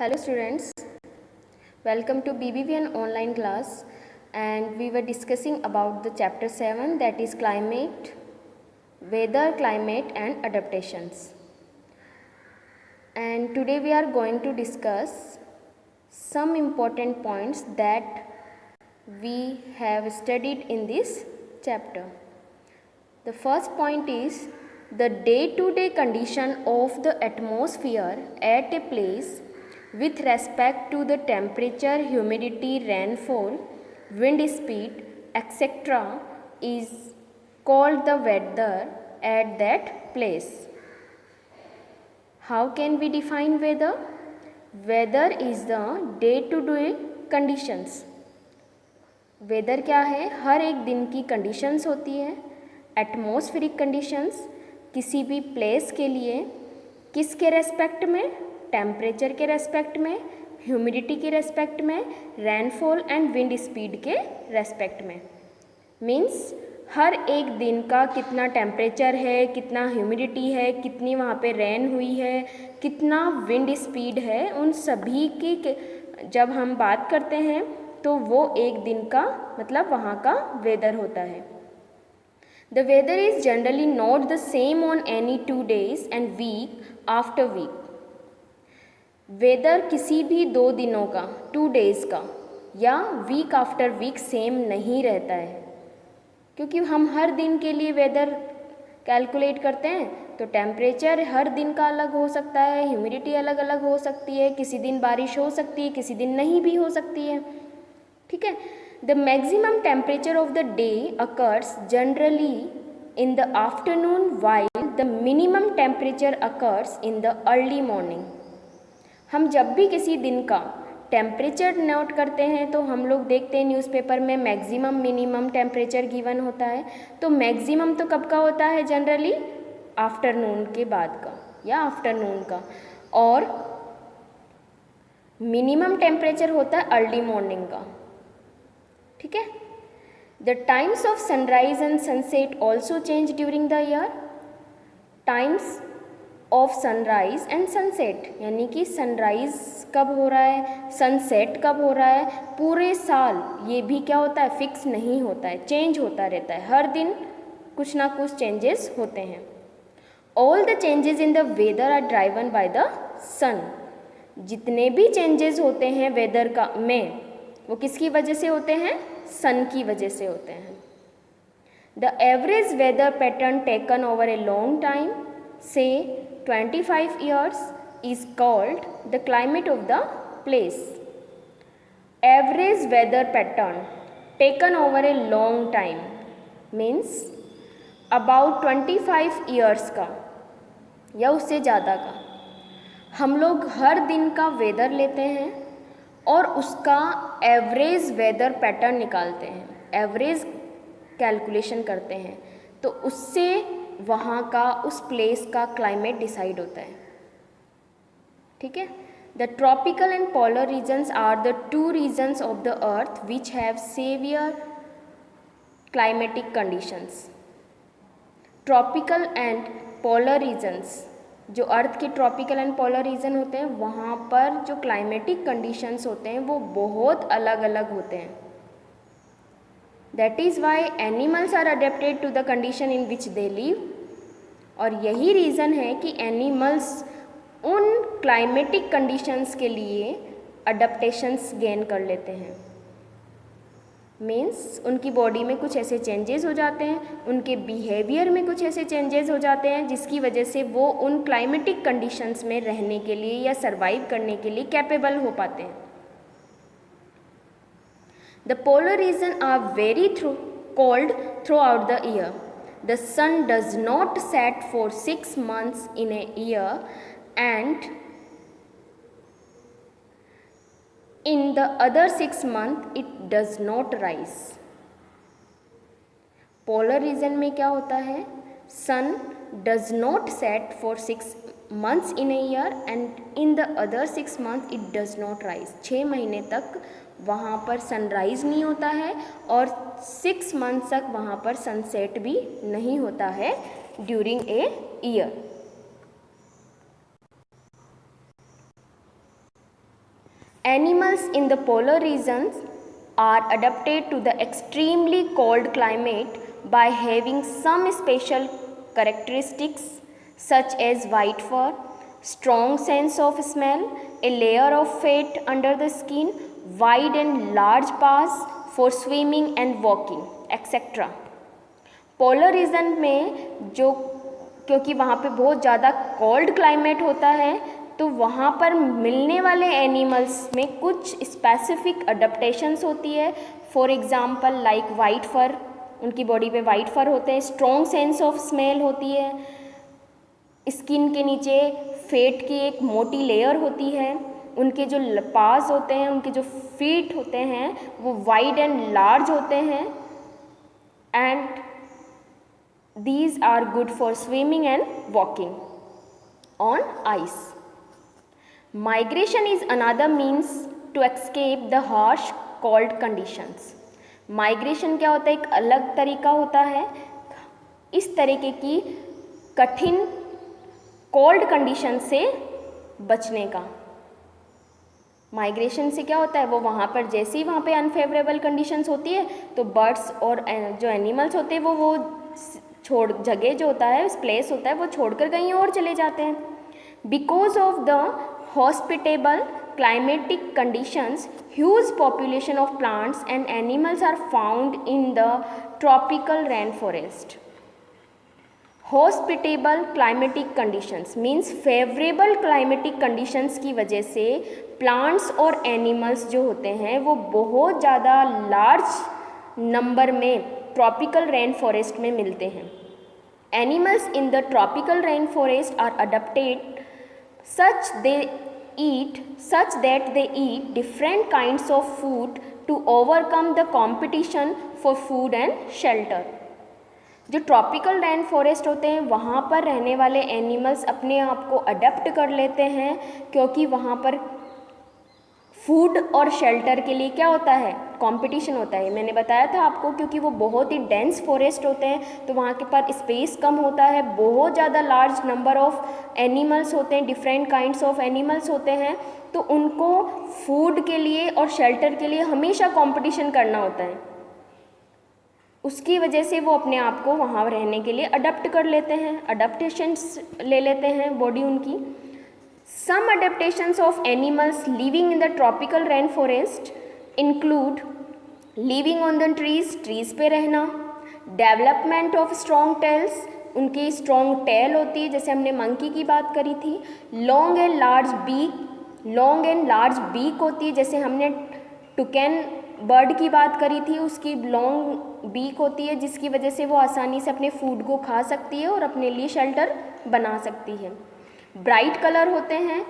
Hello students, welcome to BBVN online class, and we were discussing about the chapter 7, that is climate, weather, climate and adaptations. And today we are going to discuss some important points that we have studied in this chapter. The first point is the day-to-day condition of the atmosphere at a place with respect to the temperature, humidity, rainfall, wind speed, etc. is called the weather at that place. How can we define weather? Weather is the day-to-day conditions. Weather क्या है? हर एक दिन की conditions होती है. Atmospheric conditions किसी भी place के लिए किसके रेस्पेक्ट में? टेम्परेचर के रेस्पेक्ट में, ह्यूमिडिटी के रेस्पेक्ट में, रेनफॉल एंड विंड स्पीड के रेस्पेक्ट में. मीन्स हर एक दिन का कितना टेम्परेचर है, कितना ह्यूमिडिटी है, कितनी वहाँ पे रेन हुई है, कितना विंड स्पीड है, उन सभी की जब हम बात करते हैं तो वो एक दिन का मतलब वहाँ का वेदर होता है. The weather is generally not the same on any 2 days and week after week. Weather किसी भी 2 दिनों का, 2 डेज़ का या वीक आफ्टर वीक सेम नहीं रहता है, क्योंकि हम हर दिन के लिए वेदर कैलकुलेट करते हैं. तो टेम्परेचर हर दिन का अलग हो सकता है, ह्यूमिडिटी अलग अलग हो सकती है, किसी दिन बारिश हो सकती है, किसी दिन नहीं भी हो सकती है. ठीक है. The maximum temperature of the day occurs generally in the afternoon while the minimum temperature occurs in the early morning. हम जब भी किसी दिन का टेम्परेचर नोट करते हैं तो हम लोग देखते हैं न्यूज़पेपर में मैक्सिमम मिनिमम टेम्परेचर गिवन होता है. तो मैक्सिमम तो कब का होता है? जनरली आफ्टरनून के बाद का या आफ्टरनून का, और मिनिमम टेम्परेचर होता है अर्ली मॉर्निंग का. ठीक है. The times of sunrise and sunset also change during the year. Times of sunrise and sunset यानी कि सनराइज कब हो रहा है, सनसेट कब हो रहा है, पूरे साल ये भी क्या होता है? फिक्स नहीं होता है, चेंज होता रहता है. हर दिन कुछ ना कुछ चेंजेस होते हैं. All the changes in the weather are driven by the sun. जितने भी चेंजेस होते हैं वेदर का में, वो किसकी वजह से होते हैं? सन की वजह से होते हैं. The average weather pattern taken over a long time, से 25 years, is called the climate of the place. Average weather pattern taken over a long time means about 25 years का या उससे ज़्यादा का हम लोग हर दिन का वेदर लेते हैं और उसका एवरेज वेदर पैटर्न निकालते हैं, एवरेज कैलकुलेशन करते हैं, तो उससे वहाँ का उस प्लेस का क्लाइमेट डिसाइड होता है. ठीक है. The tropical and polar regions are the 2 regions of the earth which have severe climatic conditions. Tropical and polar regions, जो अर्थ के ट्रॉपिकल एंड पोलर रीजन होते हैं वहाँ पर जो क्लाइमेटिक कंडीशंस होते हैं वो बहुत अलग अलग होते हैं. That is why animals are adapted to the condition in which they live. और यही रीज़न है कि एनिमल्स उन क्लाइमेटिक कंडीशंस के लिए अडेप्टेशंस गेन कर लेते हैं. मीन्स उनकी बॉडी में कुछ ऐसे चेंजेस हो जाते हैं, उनके बिहेवियर में कुछ ऐसे चेंजेस हो जाते हैं जिसकी वजह से वो उन क्लाइमेटिक कंडीशंस में रहने के लिए या सर्वाइव करने के लिए कैपेबल हो पाते हैं. The polar regions are very cold throughout the year. The sun does not set for 6 months in a year, and in the other 6 months it does not rise. Polar region में क्या होता है? Sun does not set for 6 months in a year, and in the other 6 months it does not rise. 6 महीने तक वहाँ पर sunrise नहीं होता है और 6 मंथ तक वहाँ पर सनसेट भी नहीं होता है during a year. Animals in the polar regions are adapted to the extremely cold climate by having some special characteristics such as white fur, strong sense of smell, a layer of fat under the skin, wide and large paws for swimming and walking, etc. Polar region में जो क्योंकि वहाँ पे बहुत ज़्यादा cold climate होता है तो वहाँ पर मिलने वाले एनिमल्स में कुछ स्पेसिफिक अडेप्टेशंस होती है. For example like white fur, उनकी बॉडी पे वाइट फर होते हैं. स्ट्रॉन्ग सेंस ऑफ स्मेल होती है. स्किन के नीचे फेट की एक मोटी लेयर होती है. उनके जो पास होते हैं, उनके जो फीट होते हैं वो वाइड एंड लार्ज होते हैं. And these are good for swimming and walking on ice. Migration is another means to escape the harsh cold conditions. Migration क्या होता है? एक अलग तरीका होता है इस तरीके की कठिन कोल्ड कंडीशन से बचने का. माइग्रेशन से क्या होता है? वो वहाँ पर जैसे ही वहाँ पे अनफेवरेबल कंडीशंस होती है तो बर्ड्स और जो एनिमल्स होते हैं वो छोड़ जगह जो होता है, प्लेस होता है, वो छोड़कर कहीं और चले जाते हैं. Because of the hospitable climatic conditions huge population of plants and animals are found in the tropical rain forest. Hospitable climatic conditions means favourable climatic conditions की वजह से प्लांट्स और एनिमल्स जो होते हैं वो बहुत ज़्यादा लार्ज नंबर में ट्रॉपिकल रेन फॉरेस्ट में मिलते हैं. Animals in the tropical rain forest are adapted such that they eat different kinds of food to overcome the competition for food and shelter. जो ट्रॉपिकल रेन फॉरेस्ट होते हैं वहाँ पर रहने वाले एनिमल्स अपने आप को अडेप्ट कर लेते हैं क्योंकि वहाँ पर फूड और शेल्टर के लिए क्या होता है? कंपटीशन होता है. मैंने बताया था आपको क्योंकि वो बहुत ही डेंस फॉरेस्ट होते हैं तो वहाँ के पास स्पेस कम होता है. बहुत ज़्यादा लार्ज नंबर ऑफ एनिमल्स होते हैं, डिफरेंट काइंड्स ऑफ एनिमल्स होते हैं तो उनको फूड के लिए और शेल्टर के लिए हमेशा कंपटीशन करना होता है. उसकी वजह से वो अपने आप को वहाँ रहने के लिए अडप्ट कर लेते हैं, अडप्टेशंस ले लेते हैं बॉडी उनकी. Some adaptations of animals living in the tropical rainforest include living on the trees, trees पे रहना, development of strong tails, उनकी strong tail होती है जैसे हमने monkey की बात करी थी. long and large beak होती है जैसे हमने toucan बर्ड की बात करी थी, उसकी लॉन्ग बीक होती है जिसकी वजह से वो आसानी से अपने फूड को खा सकती है और अपने लिए शेल्टर बना सकती है. ब्राइट कलर होते हैं.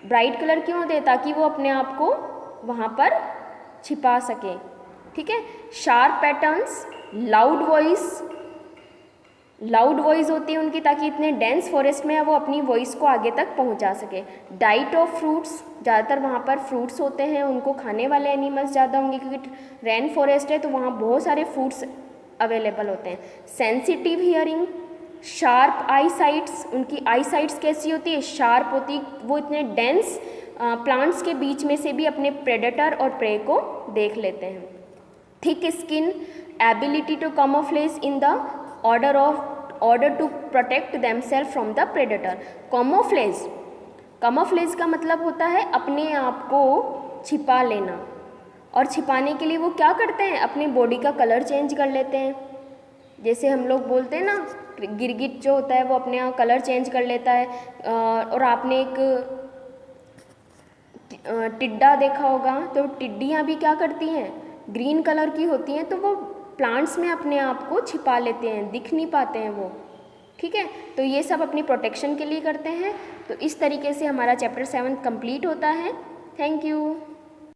ब्राइट कलर क्यों होते हैं? ताकि वो अपने आप को वहाँ पर छिपा सके. ठीक है. शार्प पैटर्न्स, लाउड वॉइस होती है उनकी ताकि इतने डेंस फॉरेस्ट में वो अपनी वॉइस को आगे तक पहुँचा सके. डाइट ऑफ फ्रूट्स, ज़्यादातर वहाँ पर फ्रूट्स होते हैं, उनको खाने वाले एनिमल्स ज़्यादा होंगे क्योंकि रेन फॉरेस्ट है तो वहाँ बहुत सारे फ्रूट्स अवेलेबल होते हैं. सेंसिटिव हियरिंग, शार्प आई साइट्स, उनकी आई साइट्स कैसी होती है? शार्प होती. वो इतने डेंस प्लांट्स के बीच में से भी अपने प्रेडेटर और प्रे को देख लेते हैं. Thick skin, ability to camouflage in the order to protect themselves from the predator. camouflage का मतलब होता है अपने आप को छिपा लेना. और छिपाने के लिए वो क्या करते हैं? अपनी बॉडी का कलर चेंज कर लेते हैं. जैसे हम लोग बोलते हैं ना, गिरगिट जो होता है वो अपने यहाँ कलर चेंज कर लेता है. और आपने एक टिड्डा देखा होगा तो टिड्डियाँ भी क्या करती हैं? ग्रीन कलर की होती हैं तो वो प्लांट्स में अपने आप को छिपा लेते हैं, दिख नहीं पाते हैं वो. ठीक है. तो ये सब अपनी प्रोटेक्शन के लिए करते हैं. तो इस तरीके से हमारा चैप्टर 7 कंप्लीट होता है. Thank you.